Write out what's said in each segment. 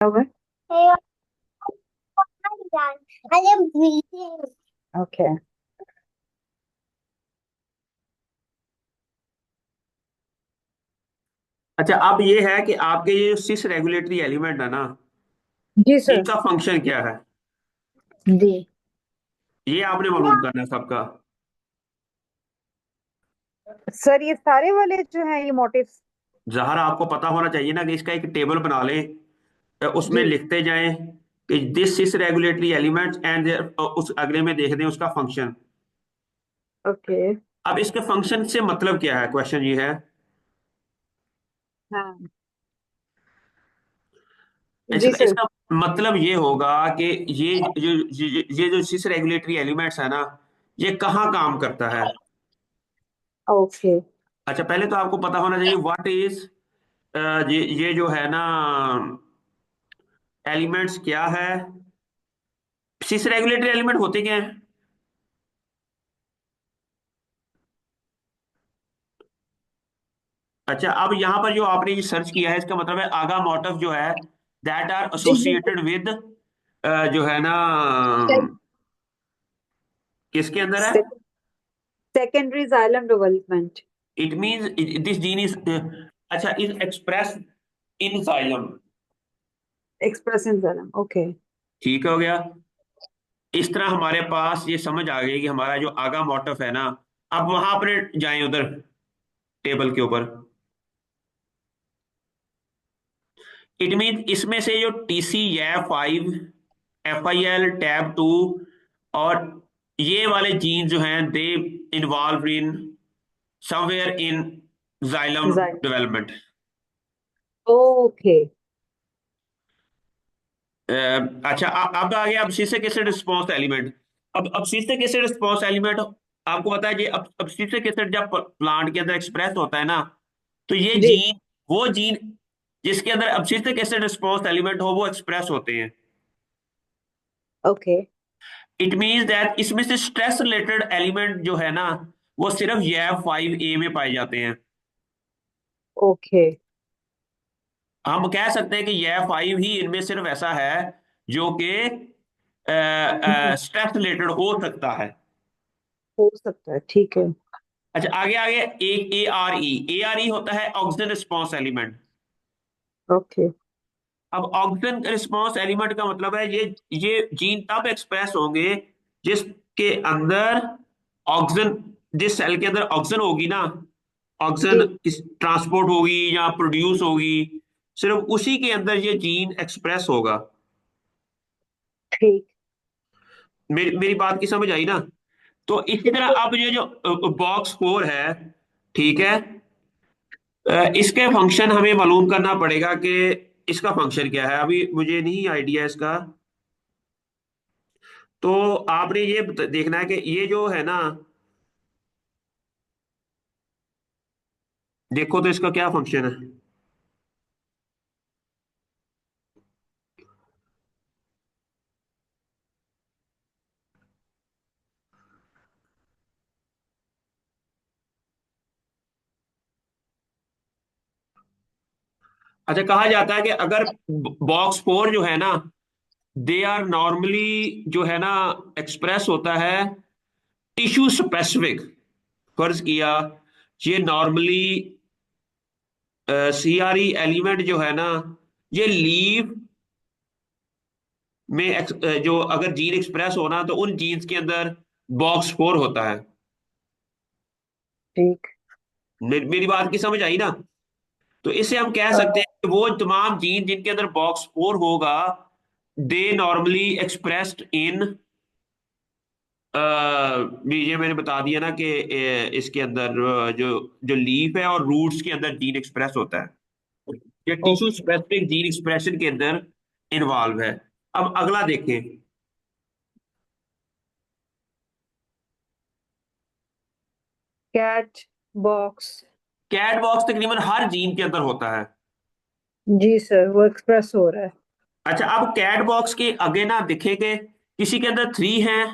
होगा। ओके। अच्छा, अब ये है कि आपके ये सिस रेगुलेटरी एलिमेंट है ना, जी सर। इनका फंक्शन क्या है, जी ये आपने मालूम करना है सबका। सर, ये सारे वाले जो हैं ये मोटिव्स। जहर आपको पता होना चाहिए ना कि इसका एक टेबल बना लें, उसमें जी। लिखते जाएं कि this cis regulatory elements and उस अगले में देख दें उसका फंक्शन। ओके। अब इसके फंक्शन से मतलब क्या है, क्वेश्चन ये है। हाँ। जी सर। इसका मतलब ये होगा कि ये जो सिस रेगुलेटरी एलिमेंट्स है ना, ये कहाँ काम करता है। ओके। अच्छा, पहले तो आपको पता होना चाहिए व्हाट इज, ये जो है ना एलिमेंट्स क्या है, सिस रेगुलेटरी एलिमेंट होते क्या है। अच्छा, अब यहाँ पर जो आपने ये सर्च किया है इसका मतलब है आगा मोटिव जो है दैट आर जी जी। एसोसिएटेड विद, जो है ना किसके अंदर है। Secondary xylem development. It means this gene is, अच्छा, is express in xylem. Expression xylem. Okay. ठीक हो गया। इस तरह हमारे पास ये समझ आ गई कि हमारा जो आगा मोटिव है ना, अब वहां अपने जाएं उधर टेबल के ऊपर। इट मीन इसमें से जो टीसी या 5, FIL टैब 2 और ये वाले जीन जो हैं they involve in somewhere in xylem xylem. Development. Okay. अच्छा, अब आ गया अब सिस्टिक एसिड रिस्पांस एलिमेंट। अब सिस्टिक एसिड रिस्पांस एलिमेंट आपको पता है कि अब सिस्टिक एसिड जब प्लांट के अंदर एक्सप्रेस होता है ना, तो ये जी। जीन, वो जीन जिसके अंदर अब सिस्टिक एसिड रिस्पांस एलिमेंट हो वो एक्सप्रेस होते हैं। ओके। इट मीन्स दैट इसमें से स्ट्रेस रिलेटेड एलिमेंट जो है ना, वो सिर्फ ये 5A में पाए जाते हैं। ओके। हम कह सकते हैं कि यह 5 ही इनमें सिर्फ ऐसा है जो कि स्ट्रेस रिलेटेड हो सकता है। हो सकता है, ठीक है। अच्छा, आगे आगे एक ARE होता है ऑक्सीजन रिस्पांस एलिमेंट। ओके। अब ऑक्सीजन रिस्पांस एलिमेंट का मतलब है ये जीन तब एक्सप्रेस होंगे जिसके अंदर ऑक्सीजन, जिस सेल के अंदर ऑक्सीजन होगी ना, जी। ऑक्सीजन ट्रांसपोर्ट होगी या प्रोड्यूस होगी, सिर्फ उसी के अंदर ये जीन एक्सप्रेस होगा। ठीक। मेरी बात की समझ आई ना। तो इसी तरह बिल्कुल। अब ये जो बॉक्स 4 है, ठीक है, इसके फंक्शन हमें मालूम करना पड़ेगा कि इसका फंक्शन क्या है, अभी मुझे नहीं आइडिया इसका। तो आपने ये देखना है कि ये जो है ना, देखो तो इसका क्या फंक्शन है। अच्छा, कहा जाता है कि अगर बॉक्स 4 जो है ना, दे आर नॉर्मली जो है ना एक्सप्रेस होता है टिश्यू स्पेसिफिक। फर्ज किया ये नॉर्मली CRE एलिमेंट जो है ना, ये लीव में जो अगर जीन एक्सप्रेस होना तो उन जीन्स के अंदर बॉक्स 4 होता है। ठीक। मेरी बात की समझ आई ना। तो इसे हम कह अ, सकते हैं कि वो तमाम जीन जिनके अंदर बॉक्स 4 होगा, दे नॉर्मली एक्सप्रेस्ड इन, ये मैंने बता दिया ना कि इसके अंदर जो जो लीफ है और रूट्स के अंदर जीन एक्सप्रेस होता है, ये tissue okay. Specific gene expression के अंदर इन्वॉल्व है। अब अगला देखें। CAAT box. कैट बॉक्स तकरीबन हर जीन के अंदर होता है। जी सर, वो एक्सप्रेस हो रहा है। अच्छा, अब कैट बॉक्स के आगे ना दिखेंगे, किसी के अंदर 3 है,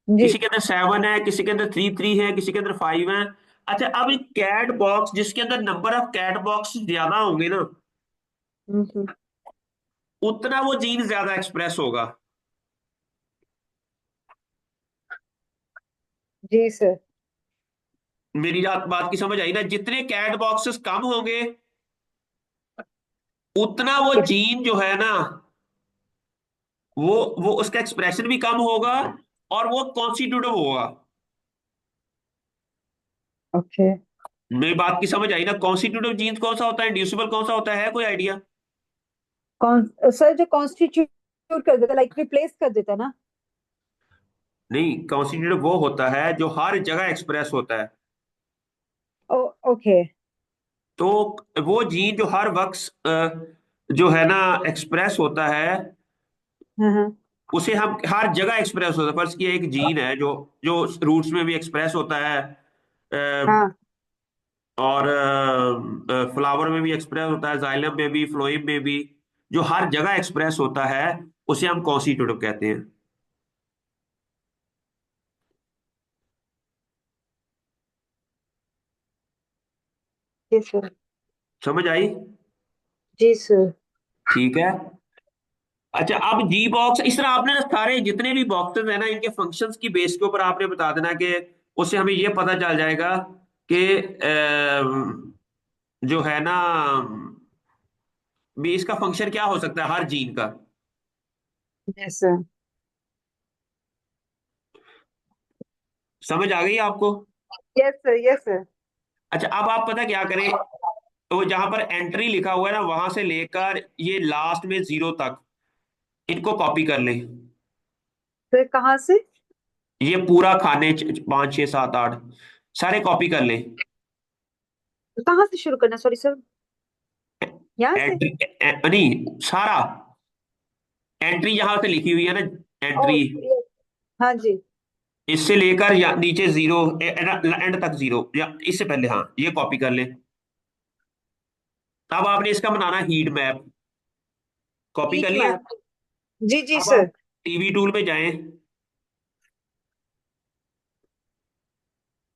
जी। किसी के अंदर 7 है, किसी के अंदर 3 है, किसी के अंदर 5 है। अच्छा, अब कैट बॉक्स जिसके अंदर नंबर ऑफ कैट बॉक्स ज्यादा होंगे ना, हम्म। उतना वो जीन ज्यादा एक्सप्रेस होगा। जी सर। मेरी बात की समझ आई ना? जितने कैट बॉक्सेस कम होंगे उतना वो जीन जो है ना, वो उसका एक्सप्रेशन भी कम होगा और वो कॉन्स्टिट्यूटिव होगा। ओके। मेरी बात की समझ आई ना? कॉन्स्टिट्यूटिव जीन कौन सा होता है, इंड्यूसिबल कौन सा होता है, कोई आइडिया? कौन सर, जो कॉन्स्टिट्यूट कर देता, लाइक रिप्लेस कर देता ना? नहीं, कॉन्स्टिट्यूटिव वो होता है जो हर जगह एक्सप्रेस होता है। ओ, ओके। तो वो जीन जो हर वक्त जो है ना एक्सप्रेस होता है, हाँ हाँ। उसे हम हर जगह एक्सप्रेस होता है। फर्ज किया एक जीन है जो जो रूट्स में भी एक्सप्रेस होता है, हाँ। और फ्लावर में भी एक्सप्रेस होता है, जाइलम में भी, फ्लोएम में भी, जो हर जगह एक्सप्रेस होता है, उसे हम कॉन्स्टिट्यूटिव कहते हैं। जी सर। समझ आई? जी सर। ठीक है। अच्छा, अब जी बॉक्स इस तरह आपने ना सारे जितने भी बॉक्सेस हैं ना, इनके फंक्शंस की बेस के ऊपर आपने बता देना कि उससे हमें ये पता चल जाएगा कि जो है ना भी इसका फंक्शन क्या हो सकता है हर जीन का। Yes sir. समझ आ गई आपको? Yes sir. Yes sir. अच्छा, अब आप पता क्या करें, तो जहां पर एंट्री लिखा हुआ है ना, वहां से लेकर ये लास्ट में जीरो तक इनको कॉपी कर लें। सर कहाँ से? ये पूरा खाने 5 6 7 8 सारे कॉपी कर लें। कहाँ से शुरू करना, सॉरी सर? यहाँ से? एंट्री नहीं, सारा एंट्री यहां से लिखी हुई है ना, ओ, एंट्री, yes। हाँ जी। इससे लेकर या नीचे जीरो, एंड तक जीरो, या इससे पहले, हाँ, ये कॉपी कर ले। अब आपने इसका बनाना हीट मैप। कॉपी कर हीट लिया? मैप। जी जी अब सर। आप टीवी टूल पे जाएं।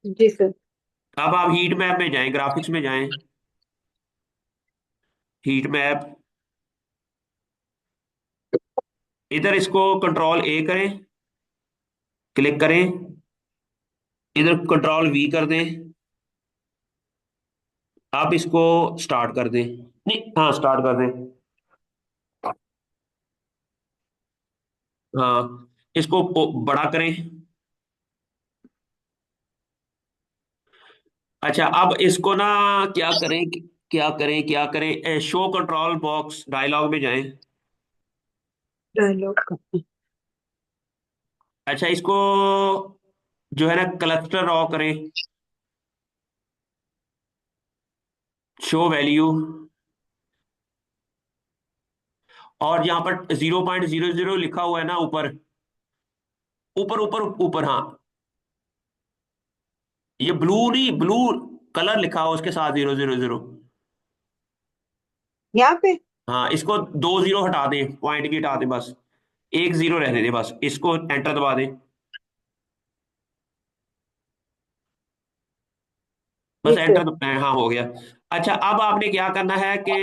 जी सर। अब आप हीट मैप में जाएं, ग्राफिक्स में जाएं, हीट मैप, इधर इसको कंट्रोल ए करें, क्लिक करें, इधर कंट्रोल वी कर दें। आप इसको स्टार्ट कर दें, नहीं, हाँ, स्टार्ट कर दें। हाँ, इसको बड़ा करें। अच्छा, अब इसको ना क्या करें, क्या करें, शो कंट्रोल बॉक्स डायलॉग में जाएं। डायलॉग। अच्छा, इसको जो है ना क्लस्टर रॉ करें, शो वैल्यू, और यहाँ पर 0.00 लिखा हुआ है ना ऊपर, ऊपर ऊपर ऊपर, हाँ, ये ब्लू नहीं, ब्लू कलर लिखा हुआ उसके साथ 000। यहाँ पे? हाँ, इसको 2 जीरो हटा दें, पॉइंट की हटा दें, बस एक जीरो रहने दें, बस इसको एंटर दबा दें, जी बस सर। एंटर दबाएं, हाँ, हो गया। अच्छा, अब आपने क्या करना है कि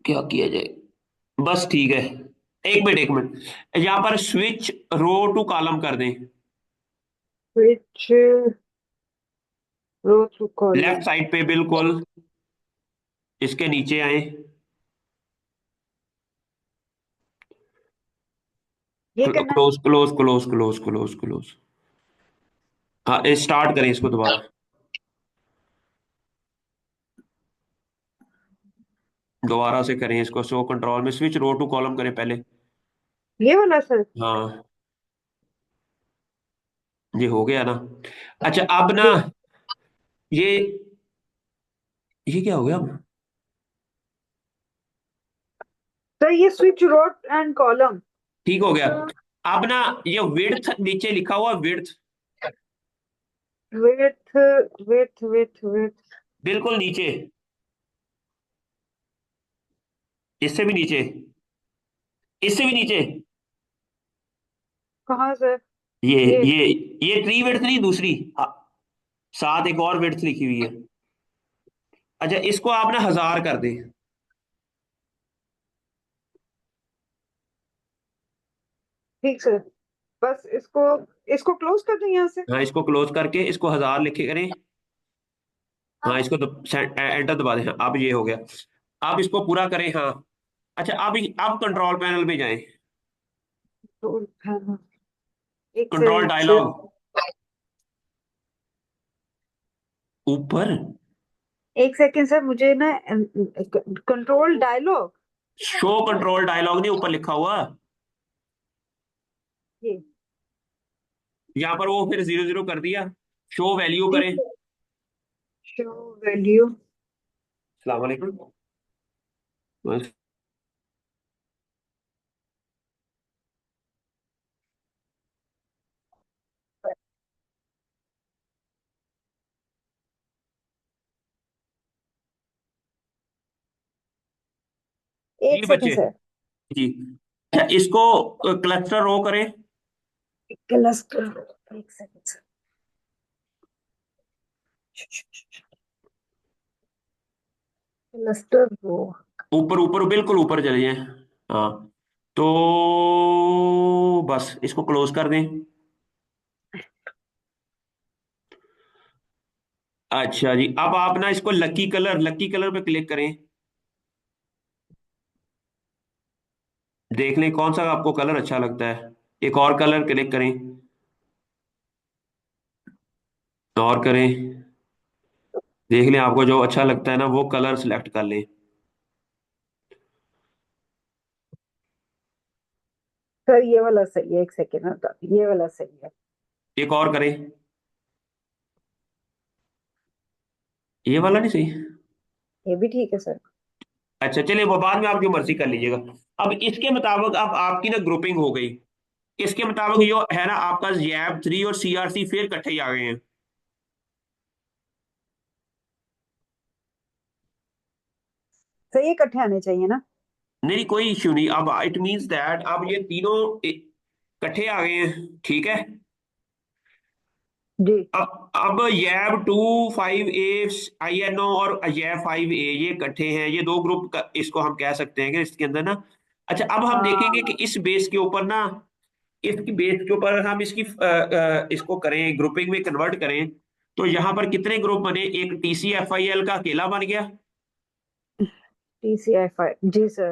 क्या किया जाए, बस ठीक है, एक मिनट, यहाँ पर स्विच रो टू कॉलम कर दें। विच रो टू लेफ्ट कॉलम? साइड पे बिल्कुल इसके नीचे आए, ये करना है? Close close close close close close. हाँ, स्टार्ट करें इसको दोबारा, दोबारा से करें इसको, शो कंट्रोल में स्विच रो टू कॉलम करें पहले। ये वाला सर? हाँ, ये हो गया ना? अच्छा, अब ना जी। ये ये क्या हो गया अब? सर ये स्विच रोट एंड कॉलम। ठीक हो गया। अब ना ये विड्थ नीचे लिखा हुआ, विड्थ विथ विथ। बिल्कुल नीचे, इससे भी नीचे, इससे भी नीचे, कहाँ सर? ये ये? ये ये ट्री विड्थ नहीं, दूसरी, साथ एक और विड्थ लिखी हुई है। अच्छा, इसको आप ना 1000 कर दें। ठीक सर। बस इसको इसको क्लोज कर दूं यहाँ से। हाँ, इसको क्लोज करके इसको 1000 लिखे करें। हाँ, इसको एंटर दबा दें। हाँ, अब ये हो गया। अब इसको पूरा करें। हाँ। अच्छा, अब कंट्रोल पैनल में जाएं। तो, हाँ, हाँ, एक कंट्रोल सेकंड सर। डायलॉग ऊपर। एक सेकंड सर, मुझे ना control dialogue. Show control dialogue नहीं ऊपर लिखा हुआ। ये यहाँ पर वो फिर 00 कर दिया। शो वैल्यू जी करें। सर। Show value. अस्सलाम वालेकुम। जी एक सेकंड बच्चे। सर। जी। अच्छा, इसको क्लस्टर रो करें। क्लस्टर। एक सेकंड सर। क्लस्टर रो। ऊपर ऊपर बिल्कुल ऊपर चले जाएं। हाँ। तो बस इसको क्लोज कर दें। अच्छा जी, अब आप ना इसको लकी कलर पे क्लिक करें। देख लें कौन सा आपको कलर अच्छा लगता है। एक और कलर क्लिक करें। और करें। देख लें आपको जो अच्छा लगता है ना वो कलर सिलेक्ट कर लें। सर ये वाला सही है, एक सेकंड, ये वाला सही है। एक और करें। ये वाला नहीं सही। ये भी ठीक है सर। अच्छा, चलिए वो बाद में आपकी मर्जी कर लीजिएगा। अब इसके मुताबिक अब आपकी ना ग्रुपिंग हो गई। इसके मुताबिक ठीक। जो है ना आपका जैब 3 और सीआरसी फिर इकट्ठे ही आ गए हैं। सर ये इकट्ठे आने चाहिए ना। नहीं, कोई इश्यू नहीं। अब इट मींस दैट अब ये तीनों इकट्ठे आ गए हैं, ठीक है। जी। अब यैब 2 5 ए INO और यैब 5 ए ये इकट्ठे हैं। ये दो ग्रुप का इसको हम कह सकते हैं कि इसके अंदर ना। अच्छा, अब हम देखेंगे कि हाँ। इस बेस के ऊपर ना, इसकी बेस के ऊपर हम इसको करें ग्रुपिंग में कन्वर्ट करें। तो यहाँ पर कितने ग्रुप बने? एक TCFIL का अकेला बन गया। TCI5 जी सर।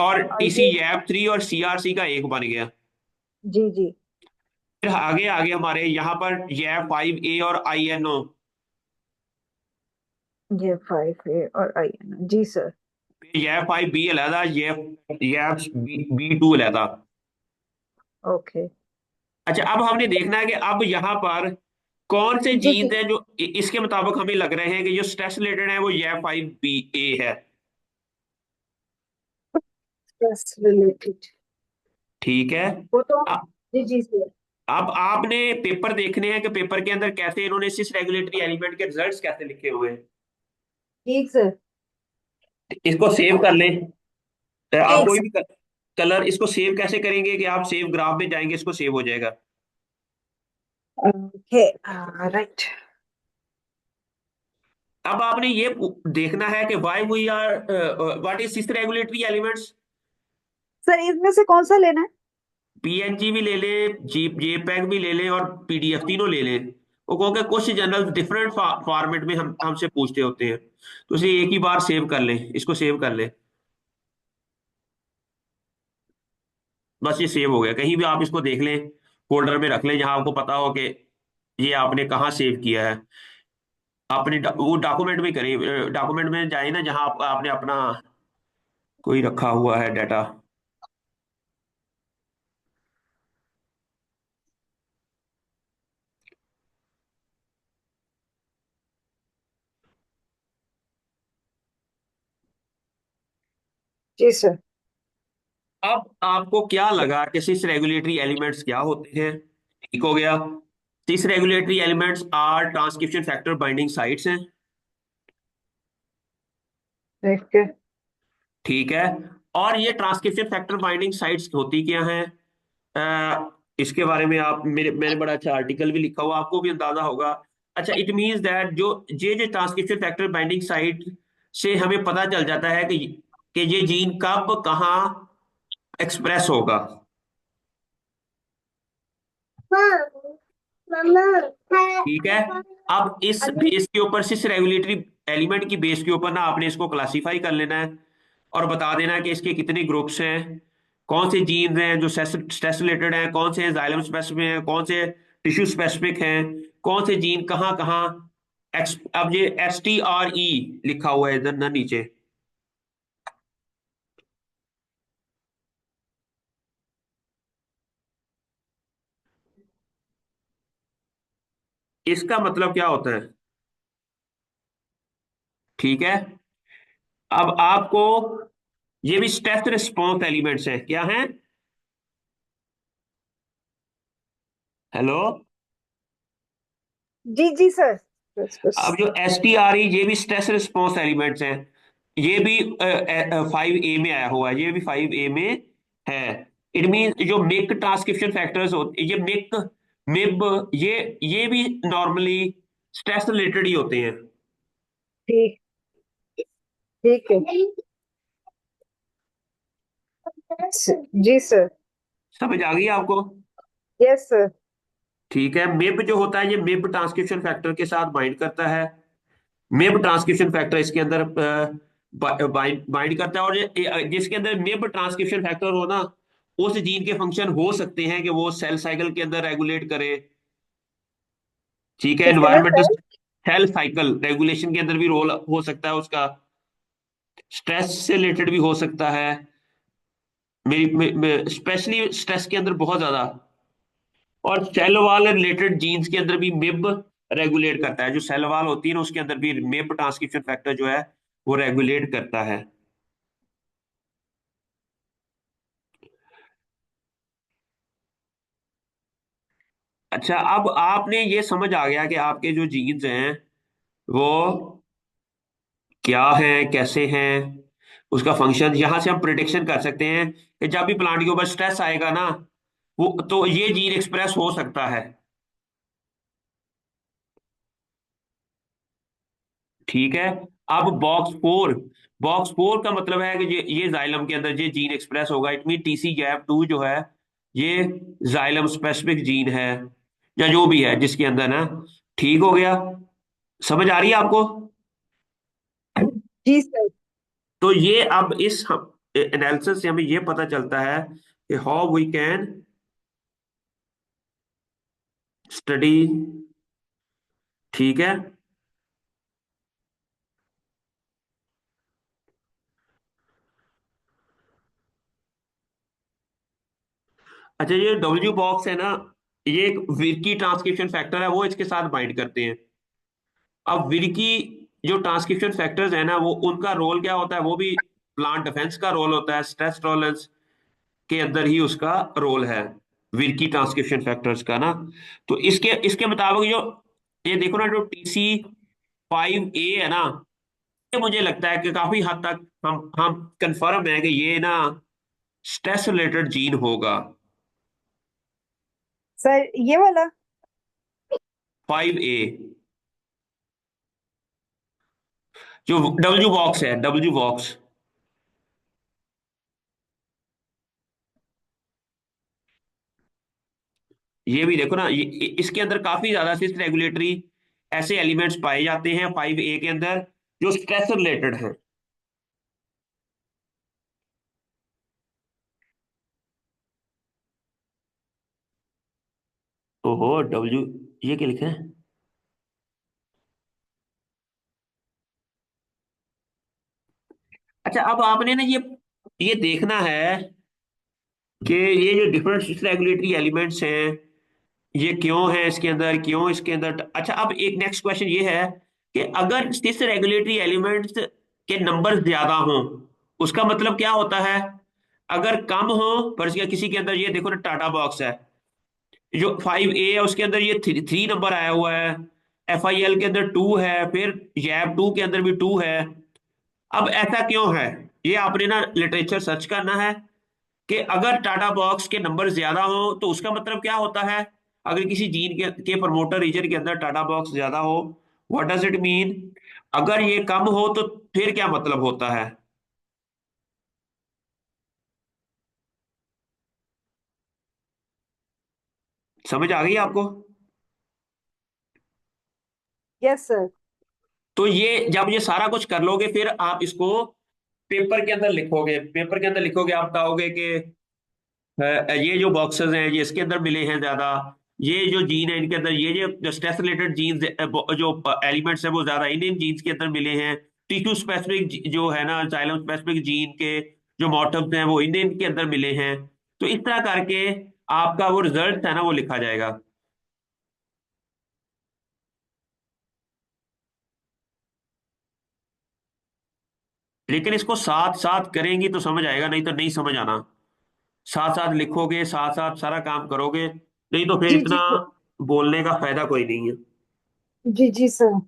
और और TC ये। यैब 3 और CRC का एक बन गया। जी जी। फिर आगे आगे हमारे यहाँ पर यैब 5 A और INO। ये 5A और IN जी सर। यैब 5B अलहदा, यैब B2 अलहदा। ओके। अच्छा, अब हमने देखना है कि अब यहाँ पर कौन से जी जीन्स जी। हैं जो इसके मुताबिक हमें लग रहे हैं कि जो स्ट्रेस रिलेटेड है वो यैब 5BA है। Stress related. ठीक है। वो तो। अ- जी जी सर। अब आपने पेपर देखने हैं कि पेपर के अंदर कैसे इन्होंने सिस रेगुलेटरी एलिमेंट के रिजल्ट्स कैसे लिखे हुए हैं। ठीक सर। इसको सेव कर लें। आप एक कोई भी कलर इसको सेव कैसे करेंगे कि आप सेव ग्राफ में जाएंगे इसको सेव हो जाएगा। ओके। राइट। अब आपने ये देखना है कि why we are what is cis regulatory elements. Sir इसमें से कौन सा लेना है? PNG भी ले लें, JPEG भी ले लें और PDF तीनों ले लें। वो कहोगे कुछ जनरल डिफरेंट फॉर्मेट में हम हमसे पूछते होते हैं। तो इसे एक ही बार सेव कर लें, इसको सेव कर लें। बस ये सेव हो गया। कहीं भी आप इसको देख लें, फोल्डर में रख लें जहां आपको पता हो कि ये आपने कहाँ सेव किया है। आपने वो डॉक्यूमेंट में करें, डॉक्यूमेंट में जाए ना जहां आपने अपना कोई रखा हुआ है डाटा। जी सर। अब आपको क्या लगा कि सिस रेगुलेटरी एलिमेंट्स क्या होते हैं? ठीक हो गया। Cis regulatory elements are transcription factor binding sites हैं। ठीक है। ठीक है। और ये ट्रांसक्रिप्शन फैक्टर बाइंडिंग साइट्स होती क्या हैं? इसके बारे में आप मैंने बड़ा अच्छा आर्टिकल भी लिखा हुआ, आपको भी अंदाजा होगा। अच्छा, इट मींस दैट जो ये ट्रांसक्रिप्शन फैक्टर बाइंडिंग साइट से हमें पता चल जाता है कि ये जीन कब कहाँ एक्सप्रेस होगा। ठीक है। अब इस बेस के ऊपर, सिस रेगुलेटरी एलिमेंट की बेस के ऊपर ना आपने इसको क्लासिफाई कर लेना है और बता देना है कि इसके कितने ग्रुप्स हैं, कौन से जीन्स हैं जो स्ट्रेस रिलेटेड हैं, कौन से जाइलम स्पेसिफिक हैं, कौन से टिश्यू स्पेसिफिक हैं, कौन से जीन कहाँ कहाँ। अब ये STRE लिखा हुआ है इधर ना नीचे, इसका मतलब क्या होता है? ठीक है। अब आपको, ये भी स्ट्रेस रिस्पॉन्स एलिमेंट्स हैं, क्या हैं? हेलो। जी जी सर। बस बस। अब जो STRE, ये भी स्ट्रेस रिस्पॉन्स एलिमेंट्स हैं। ये भी 5A में आया हुआ है, ये भी 5A में है। इट मीन जो मिक ट्रांसक्रिप्शन फैक्टर्स होते, ये मिक, मिब, ये भी नॉर्मली स्ट्रेस रिलेटेड ही होते हैं। ठीक। ठीक है। जी सर। समझ आ गई आपको? Yes sir. ठीक है। मिब जो होता है, ये मिब ट्रांसक्रिप्शन फैक्टर के साथ बाइंड करता है। मिब ट्रांसक्रिप्शन फैक्टर इसके अंदर बाइंड करता है, और जिसके अंदर मिब ट्रांसक्रिप्शन फैक्टर हो ना, उस जीन के फंक्शन हो सकते हैं कि वो सेल साइकिल के अंदर रेगुलेट करे। ठीक है। किसके अंदर environmental sir? Cell cycle regulation के अंदर भी रोल हो सकता है उसका। स्ट्रेस से रिलेटेड भी हो सकता है। मेरी स्पेशली स्ट्रेस के अंदर बहुत ज्यादा। और सेल वॉल रिलेटेड जीन्स के अंदर भी मिब रेगुलेट करता है, जो सेल वॉल होती है ना उसके अंदर भी मिब ट्रांसक्रिप्शन फैक्टर जो है वो रेगुलेट करता है। अच्छा, अब आपने ये समझ आ गया कि आपके जो जीन्स हैं वो क्या है, कैसे हैं, उसका फंक्शन। यहां से हम प्रिडिक्शन कर सकते हैं कि जब भी प्लांट के ऊपर स्ट्रेस आएगा ना, वो तो ये जीन एक्सप्रेस हो सकता है। ठीक है। अब बॉक्स 4 का मतलब है कि ये जाइलम के अंदर ये जीन एक्सप्रेस होगा। इट मीन TC-GAP2 जो है, ये जाइलम स्पेसिफिक जीन है, या जो भी है जिसके अंदर ना। ठीक हो गया? समझ आ रही है आपको? जी सर। तो ये अब इस एनालिसिस से हमें ये पता चलता है कि हाउ वी कैन स्टडी। ठीक है। अच्छा, ये W बॉक्स है ना, ये एक विर्की ट्रांसक्रिप्शन फैक्टर है, वो इसके साथ बाइंड करते हैं। अब विर्की जो ट्रांसक्रिप्शन फैक्टर्स है ना, वो उनका रोल क्या होता है? वो भी प्लांट डिफेंस का रोल होता है, स्ट्रेस टॉलरेंस के अंदर ही उसका रोल है, विर्की ट्रांसक्रिप्शन फैक्टर्स का ना। तो इसके इसके मुताबिक जो, ये देखो ना, जो TC5A है ना, ये मुझे लगता है कि काफी हद तक हम कंफर्म है कि ये ना स्ट्रेस रिलेटेड जीन होगा। सर ये वाला। 5A, जो W बॉक्स है, W बॉक्स। ये भी देखो ना, इसके अंदर काफी ज्यादा सिस्ट रेगुलेटरी ऐसे एलिमेंट्स पाए जाते हैं 5A के अंदर, जो स्ट्रेस रिलेटेड है। ओहो, W, ये क्या लिखा है? अच्छा, अब आपने ना ये देखना है कि ये जो डिफरेंट सिस्ट रेगुलेटरी एलिमेंट्स हैं, ये क्यों है इसके अंदर, क्यों इसके अंदर। अच्छा, अब एक नेक्स्ट क्वेश्चन ये है कि अगर सिस रेगुलेटरी एलिमेंट्स के नंबर ज्यादा हों, उसका मतलब क्या होता है? अगर कम हो, पर किसी के अंदर, ये देखो ना, टाटा बॉक्स है, जो 5A है उसके अंदर ये 3 नंबर आया हुआ है, FIL के अंदर 2 है, फिर YAP2 के अंदर भी 2 है। अब ऐसा क्यों है? ये आपने ना लिटरेचर सर्च करना है कि अगर टाटा बॉक्स के नंबर ज्यादा हो तो उसका मतलब क्या होता है। अगर किसी जीन के प्रमोटर रीजन के अंदर टाटा बॉक्स ज्यादा हो, व्हाट डज इट मीन? अगर ये कम हो तो फिर क्या मतलब होता है? समझ आ गई आपको? Yes sir. तो ये जब ये सारा कुछ कर लोगे फिर आप इसको पेपर के अंदर लिखोगे। पेपर के अंदर लिखोगे, आप कहोगे कि ये जो बॉक्सेस हैं ये इसके अंदर मिले हैं ज्यादा, ये जो जीन है इनके अंदर, ये जो स्ट्रेस रिलेटेड जीन्स जो एलिमेंट्स है वो ज्यादा इन इन जीन्स के अंदर मिले हैं। टिश्यू स्पेसिफिक जो है ना, जाइलम स्पेसिफिक जीन के जो मॉटम्स हैं वो इन इन के अंदर मिले हैं। तो इस तरह करके आपका वो रिजल्ट है ना वो लिखा जाएगा। लेकिन इसको साथ साथ करेंगी तो समझ आएगा, नहीं तो नहीं समझ आना। साथ साथ लिखोगे, साथ साथ सारा काम करोगे, नहीं तो फिर जी जी इतना सर। बोलने का फायदा कोई नहीं है। जी जी सर।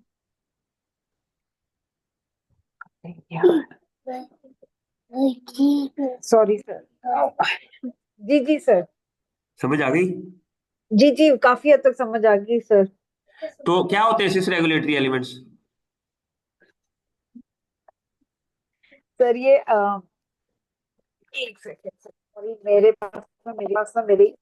Sorry sir. जी जी सर। समझ आ गई? जी जी, काफी हद तक समझ आ गई सर। तो क्या होते हैं सिस रेगुलेटरी एलिमेंट्स? सर ये एक सेकंड सर, सॉरी मेरे पास ना मेरी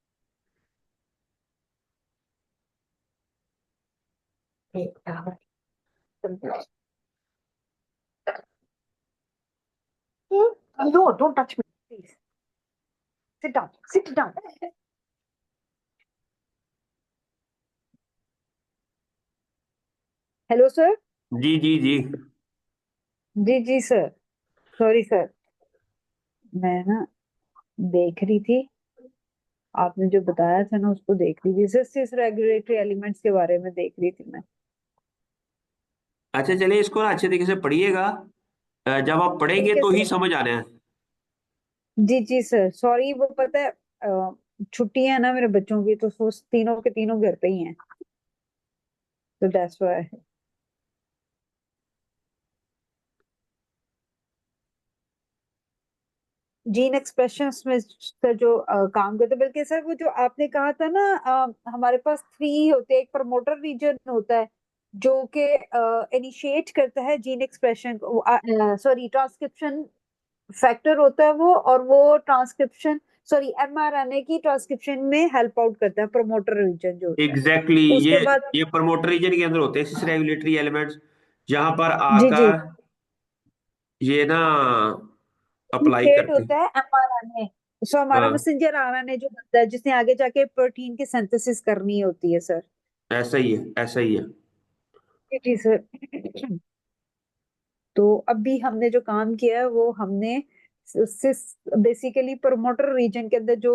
no don't touch me please. Sit down, sit down. Hello sir. जी जी जी। जी जी सर। सॉरी सर, मैं ना देख रही थी, आपने जो बताया था ना उसको देख रही थी सर, सिस रेगुलेटरी एलिमेंट्स के बारे में देख रही थी मैं। अच्छा चलिए, इसको ना अच्छे तरीके से पढ़िएगा। जब आप पढ़ेंगे ठीक है तो ही सर। समझ आना है। जी जी सर, सॉरी वो पता है छुट्टी है ना मेरे बच्चों की, तो सोच तीनों के तीनों घर पे ही हैं, तो दैट्स व्हाई। जीन एक्सप्रेशंस में सर जो काम करते, बल्कि सर वो जो आपने कहा था ना, हमारे पास थ्री होते हैं, एक प्रमोटर रीजन होता है जो कि इनिशिएट करता है gene expression, sorry transcription factor होता है वो, और वो ट्रांसक्रिप्शन सॉरी एमआरएनए की ट्रांसक्रिप्शन में हेल्प आउट करता है, प्रमोटर रीजन जो होता है। एग्जैक्टली उसके बाद ये प्रमोटर रीजन के अंदर होते हैं सिस रेगुलेटरी एलिमेंट्स, जहां पर जी जी आकर ये ना अप्लाई इनिशिएट करते होता हैं। है एमआरएनए, सो हमारा हाँ, मैसेंजर आरएनए जो बनता है, जिसने आगे जाके प्रोटीन की सिंथेसिस करनी होती है सर। ऐसा ही है, ऐसा ही है। जी जी सर। तो अभी हमने जो काम किया है वो हमने सिस बेसिकली प्रमोटर रीजन के अंदर जो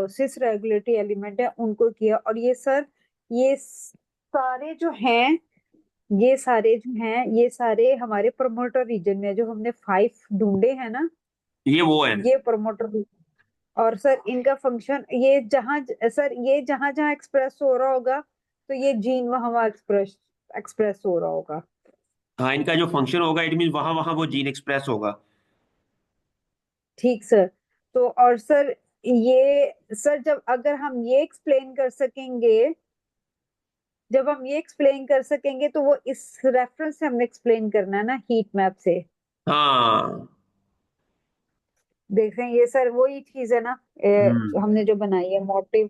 सिस रेगुलेटरी एलिमेंट है उनको किया, और ये सर ये सारे जो हैं, ये सारे जो हैं ये सारे हमारे प्रमोटर रीजन में है, जो हमने फाइव ढूंढे हैं ना, ये वो है। ये प्रमोटर। और सर इनका फंक्शन ये जहां सर ये जहां जहां एक्सप्रेस हो रहा होगा, तो ये जीन वहां वहां एक्सप्रेस एक्सप्रेस हो रहा होगा। हाँ, इनका जो फंक्शन होगा इट मीन वहां वहां वो जीन एक्सप्रेस होगा। ठीक सर। तो और सर ये सर जब अगर हम ये एक्सप्लेन कर सकेंगे, जब हम ये एक्सप्लेन कर सकेंगे तो वो इस रेफरेंस से हमने एक्सप्लेन करना है ना, हीट मैप से। हाँ। देख रहे हैं ये सर वही चीज है ना, हम्म हमने जो बनाई है मोटिव,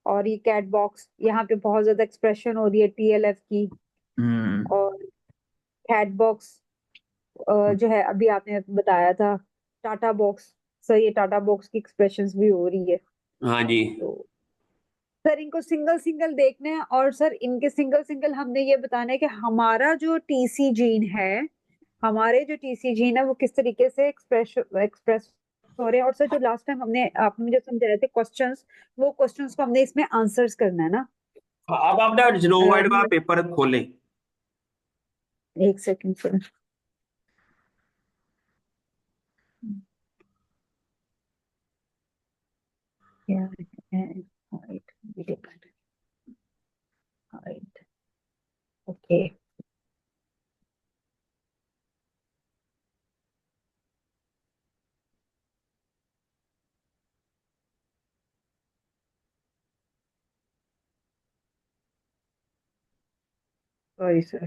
और ये कैट बॉक्स, यहाँ पे बहुत ज्यादा एक्सप्रेशन हो रही है टीएलएफ की। हम्म। और कैट बॉक्स जो है अभी आपने बताया था, टाटा बॉक्स, सर ये टाटा बॉक्स की एक्सप्रेशंस भी हो रही है। हाँ जी। तो सर इनको सिंगल सिंगल देखना है, और सर इनके सिंगल सिंगल हमने ये बताना है कि हमारा जो टीसी जीन है, हमारे जो टीसी जीन है वो किस तरीके से एक्सप्रेस एक्सप्रेस हो रहे हैं। और सर जो लास्ट टाइम हमने आपने मुझे समझाए थे क्वेश्चंस, वो क्वेश्चंस को हमने इसमें आंसर्स करना है ना। हाँ, अब आप ना जिनोवाइड अ, का पेपर खोलें। एक सेकंड सर। क्या है height, height, okay. Sorry sir.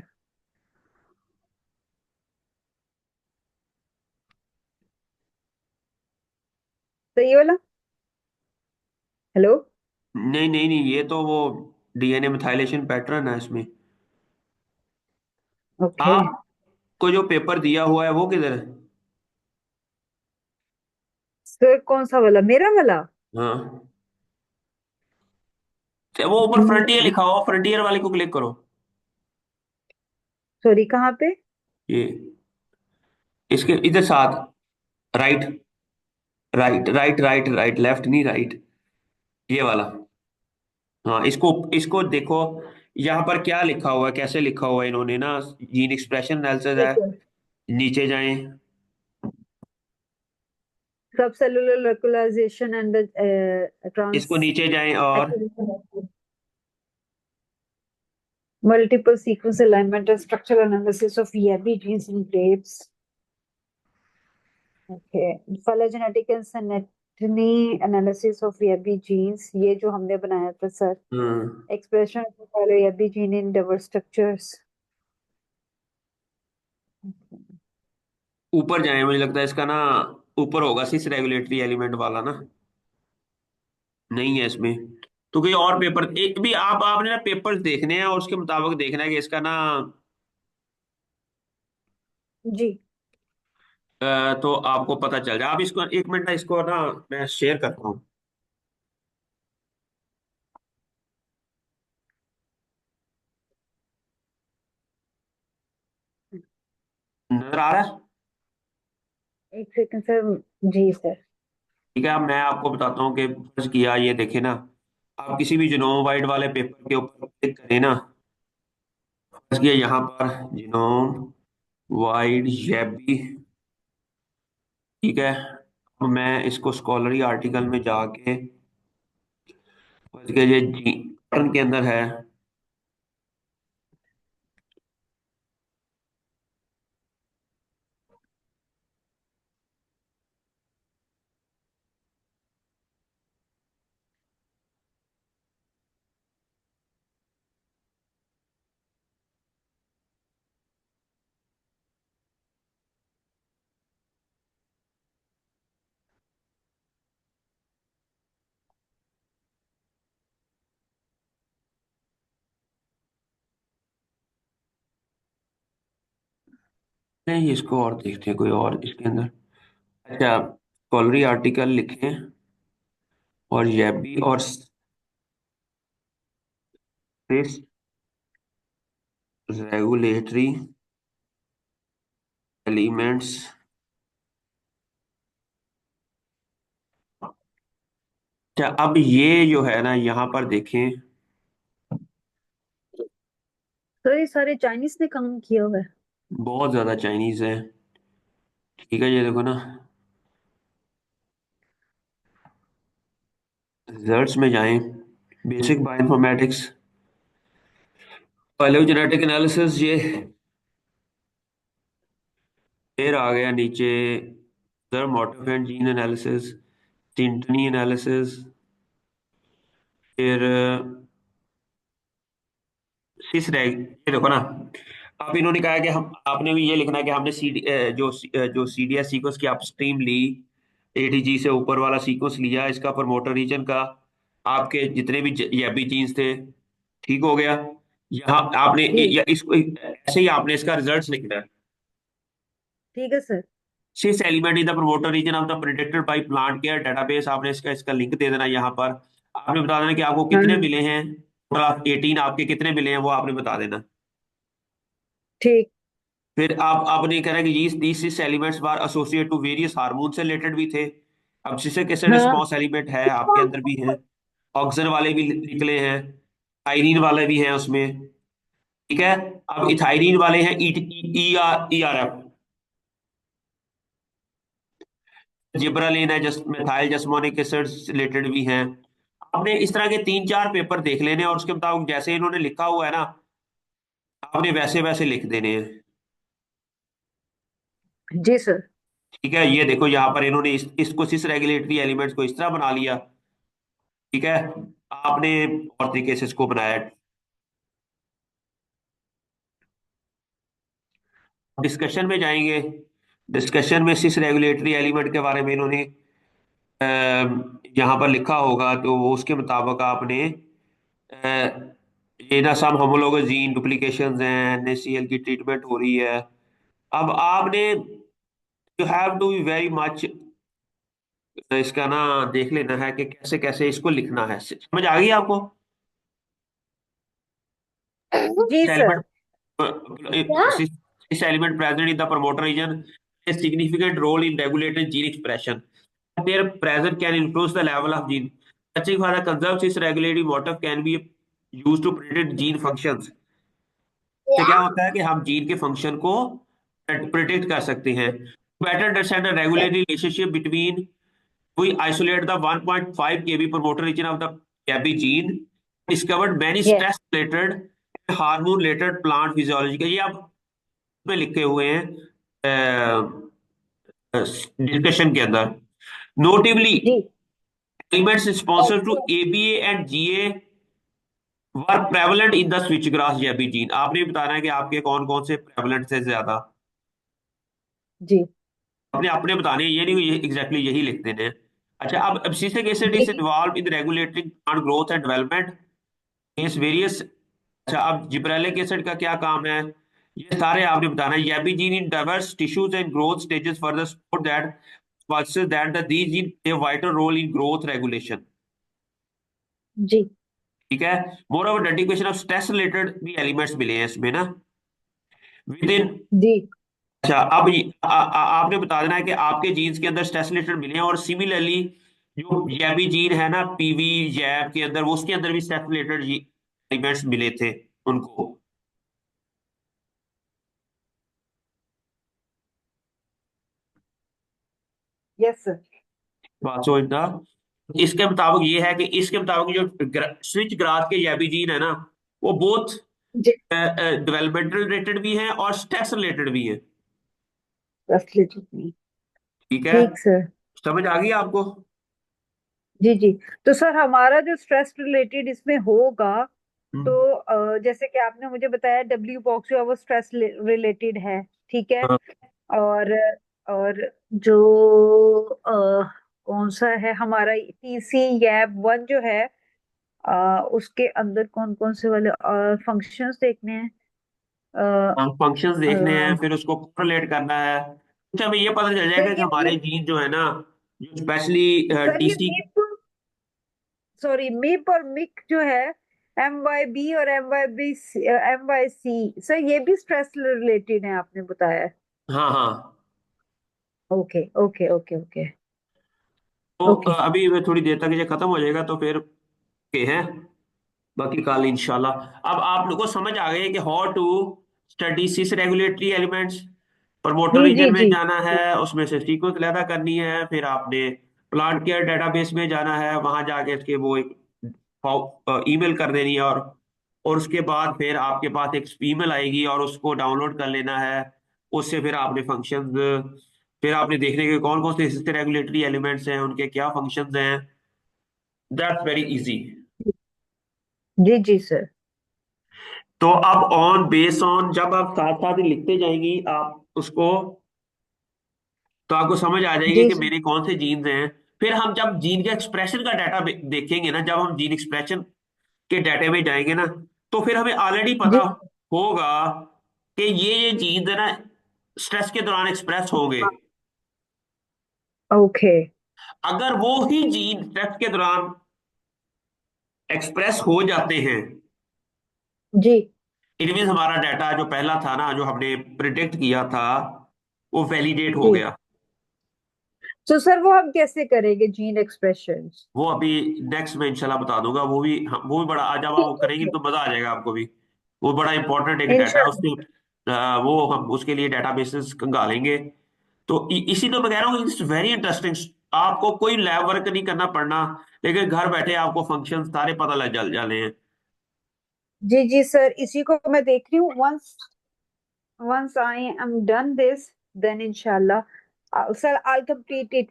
तो ये वाला, हेलो। नहीं नहीं नहीं, ये तो वो डीएनए मिथाइलेशन पैटर्न है इसमें। ओके। आपको जो पेपर दिया हुआ है वो किधर है? सर कौन सा वाला, मेरा वाला? हाँ, वो ऊपर फ्रंटियर हम्म। लिखा हुआ, फ्रंटियर वाले को क्लिक करो। सॉरी, कहाँ पे? ये इसके इधर साथ, right right right right right, left नहीं राइट, ये वाला। हाँ, इसको इसको देखो, यहाँ पर क्या लिखा हुआ है, कैसे लिखा हुआ है इन्होंने ना, जीन एक्सप्रेशन एनालिसिस है। ठीक है। नीचे जाएं, सब सेलुलर लोकलाइजेशन एंड ट्रांस इसको नीचे जाएं और multiple sequence alignment and structural analysis of YABI genes in grapes. Okay. Phylogenetic and synaptony analysis of YABI genes, ये जो हमने बनाया था sir. Hmm, Expression of YABI gene in diverse structures. ऊपर जाएं, मुझे लगता है इसका ना ऊपर होगा सिस रेगुलेटरी एलिमेंट वाला ना, नहीं है इसमें। तो कोई और पेपर एक भी आपने ना पेपर्स देखने हैं और उसके मुताबिक देखना है कि इसका ना जी। तो आपको पता चल जाए। आप इसको एक मिनट ना, इसको ना मैं शेयर करता हूँ। नजर आ रहा है? एक सेकंड सर। जी सर। ठीक है, अब मैं आपको बताता हूँ कि फर्ज किया, ये देखे ना, आप किसी भी जिनोम वाइड वाले पेपर के ऊपर क्लिक करें ना, फर्ज किया यहाँ पर जिनोम वाइड जेबी, ठीक है। अब मैं इसको स्कॉलरी आर्टिकल में जाके फर्ज किया, ये जी पैटर्न के अंदर है। नहीं, इसको और देखते हैं कोई और इसके अंदर। अच्छा, स्कॉलरी आर्टिकल लिखें और जेबी और स्पेस रेगुलेटरी एलिमेंट्स। अच्छा, अब ये जो है ना, यहाँ पर देखें, सर ये सारे चाइनीज ने काम किया हुआ है। बहुत ज्यादा चाइनीज है। ठीक है, ये देखो ना, रिजल्ट्स में जाएं, बेसिक बायोइन्फॉर्मेटिक्स, फाइलोजेनेटिक एनालिसिस, ये फिर आ गया नीचे, मोटिफ जीन एनालिसिस, टिंटनी एनालिसिस, फिर सिस रैग, ये देखो ना। अब इन्होंने कहा है कि हम, आपने भी ये लिखना है कि हमने जो सीडीएस सीक्वेंस की अपस्ट्रीम ली, एटीजी से ऊपर वाला सीक्वेंस लिया, इसका प्रमोटर रीजन का आपके जितने भी भी जीन्स थे, ठीक हो गया। यहाँ आपने जी। या इसको ऐसे ही आपने इसका रिजल्ट लिखना है। ठीक है sir. Cis element in the promoter region of the predicted by plant care database, आपने इसका इसका लिंक दे देना यहाँ पर। आपने बता देना कि आपको हाँ कितने हाँ। मिले हैं, टोटल 18 आपके कितने मिले हैं वो आपने बता देना। ठीक। फिर आप आपने कह रहा है कि these six elements were associated to various hormone से रिलेटेड भी थे। अब सिस्टिक एसिड हाँ। स्मॉस एलिमेंट है आपके अंदर भी हैं, ऑक्सीजन वाले भी निकले हैं, थायरीन वाले भी हैं उसमें, ठीक है। अब इथाइरीन वाले हैं, ई आर एफ, जिब्रालिन है, जस्ट मिथाइल जस्मोनिक एसिड रिलेटेड भी हैं। आपने इस तरह के तीन चार पेपर देख लेने और उसके मुताबिक जैसे इन्होंने लिखा हुआ है ना, आपने वैसे वैसे लिख देने हैं। जी सर। ठीक है, ये देखो यहाँ पर इन्होंने इसको सिस रेगुलेटरी एलिमेंट्स को इस तरह बना लिया, ठीक है। आपने और तरीके से इसको बनाया। डिस्कशन में जाएंगे, डिस्कशन में सिस रेगुलेटरी एलिमेंट के बारे में इन्होंने यहाँ पर लिखा होगा तो वो उसके मुताबिक आपने ये ना सब होमोलोगस जीन डुप्लीकेशन हैं, NaCl की ट्रीटमेंट हो रही है। अब आपने you have to be very much इसका ना देख लेना है कि कैसे कैसे इसको लिखना है। समझ आ गई आपको? जी sir. This element present in the promoter region a significant role in regulating gene expression. Their presence can influence the level of gene. Searching for the conserved cis regulating motif can be used to predict gene functions. तो क्या होता है कि हम gene के function को predict कर सकते हैं। Better understand the regulatory relationship between we isolate the 1.5 kb promoter region of the GABI gene, discovered many yes. stress related hormone related plant physiology का, ये आप में लिखे हुए हैं डिस्कशन के अंदर। Notably G elements sponsor to ABA and GA were prevalent in the switchgrass जैबी जीन। आपने बताना है कि आपके कौन कौन से प्रेवलेंट थे ज्यादा। जी आपने अपने बताने हैं, ये नहीं एग्जैक्टली यही लिख देने हैं। अच्छा, अब abscisic acid G is involve in regulating plant growth and development इस वेरियस। अच्छा, अब जिब्रेलिक एसिड का क्या काम है, ये सारे आपने बताना है। ये भी gene in diverse tissues and growth stages further support that pulses that the these gene play a vital role in growth regulation। जी ठीक है। More over dedication of stress related भी एलिमेंट्स मिले हैं इसमें ना विद इन। जी अच्छा, अब आपने बता देना है कि आपके जीन्स के अंदर स्ट्रेस रिलेटेड मिले हैं, और सिमिलरली जो जैबी जीन है ना PV जैब के अंदर, वो उसके अंदर भी स्ट्रेस रिलेटेड एलिमेंट्स मिले थे उनको। Yes sir. बात समझना। इसके मुताबिक ये है कि इसके मुताबिक जो स्विच ग्रास के जैबी जीन है ना, वो बोथ जी डेवलपमेंटल रिलेटेड भी हैं और स्ट्रेस रिलेटेड भी है। एब्सोल्युटली। ठीक है। ठीक सर। समझ आ गई आपको? जी जी। तो सर हमारा जो स्ट्रेस रिलेटेड इसमें होगा, तो हम्म। जैसे कि आपने मुझे बताया डब्ल्यू बॉक्स जो है वो स्ट्रेस रिलेटेड है, ठीक है। हाँ, और और जो कौन सा है हमारा TC गैप 1 जो है, उसके अंदर कौन कौन से वाले फंक्शंस देखने हैं। अ, फंक्शंस अ, देखने हैं, फिर उसको कोरिलेट करना है। कुछ हमें ये पता चल सर जाएगा कि ये हमारे जीन जो है ना, जो स्पेशली सर ये TC। मीप, सॉरी मीप और मिक जो है, MYB और MYC, सर ये भी स्ट्रेस रिलेटेड है आपने बताया। हाँ हाँ। ओके ओके ओके ओके तो ओके। अभी थोड़ी देर तक ये खत्म हो जाएगा तो फिर के हैं, बाकी कल इंशाल्लाह। अब आप लोगों को समझ आ गई है कि how to study cis regulatory elements. Promoter जी जी रीजन में जी जाना है, उसमें से सीक्वेंस अलहदा करनी है, फिर आपने प्लांट केयर डेटाबेस में जाना है, वहां जाके इसके वो एक ईमेल कर देनी है, और उसके बाद फिर आपके पास एक ईमेल आएगी और उसको डाउनलोड कर लेना है। उससे फिर आपने फंक्शंस, फिर आपने देखने के कौन कौन से रेगुलेटरी एलिमेंट्स हैं, उनके क्या फंक्शंस हैं। That's very easy. जी जी सर। तो अब ऑन बेस ऑन जब आप साथ साथ ही लिखते जाएंगी आप उसको, तो आपको समझ आ जाएगी जी कि सर। मेरे कौन से जीन्स हैं। फिर हम जब जीन के एक्सप्रेशन का डाटा देखेंगे ना, जब हम जीन एक्सप्रेशन के डाटा में जाएंगे ना, तो फिर हमें ऑलरेडी जी पता होगा कि ये जीन्स है ना स्ट्रेस के दौरान एक्सप्रेस होंगे। ओके। अगर वो ही जीन स्ट्रेस के दौरान एक्सप्रेस हो जाते हैं, जी इट मीन हमारा डाटा जो पहला था ना, जो हमने प्रिडिक्ट किया था, वो वैलिडेट हो जी। गया। तो सर वो हम कैसे करेंगे जीन एक्सप्रेशंस? वो अभी नेक्स्ट में इंशाल्लाह बता दूंगा। वो भी वो भी बड़ा, जब आप वो ठीक है करेंगे सर। तो मजा आ जाएगा आपको भी। वो बड़ा इंपॉर्टेंट एक डाटा है इंशाल्लाह। उसके। वो हम उसके लिए डाटाबेसेस खंगालेंगे। तो इसी तो मैं कह रहा हूँ, इट्स वेरी इंटरेस्टिंग। आपको कोई लैब वर्क नहीं करना पड़ना, लेकिन घर बैठे आपको फंक्शन सारे पता लग जाने हैं। जी जी सर, इसी को मैं देख रही हूँ। Once once I am done this, then इंशाल्लाह sir I complete it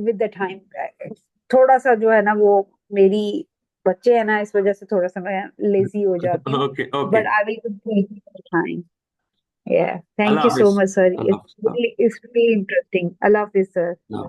with the time. थोड़ा सा जो है ना वो, मेरी बच्चे हैं ना, इस वजह से थोड़ा सा मैं लेजी हो जाती हूँ। Okay okay. But I will complete with time. Yeah, thank Allah you so Hafiz. much, sir. Allah Hafiz. It's really interesting. Allah Hafiz, sir. Allah Hafiz.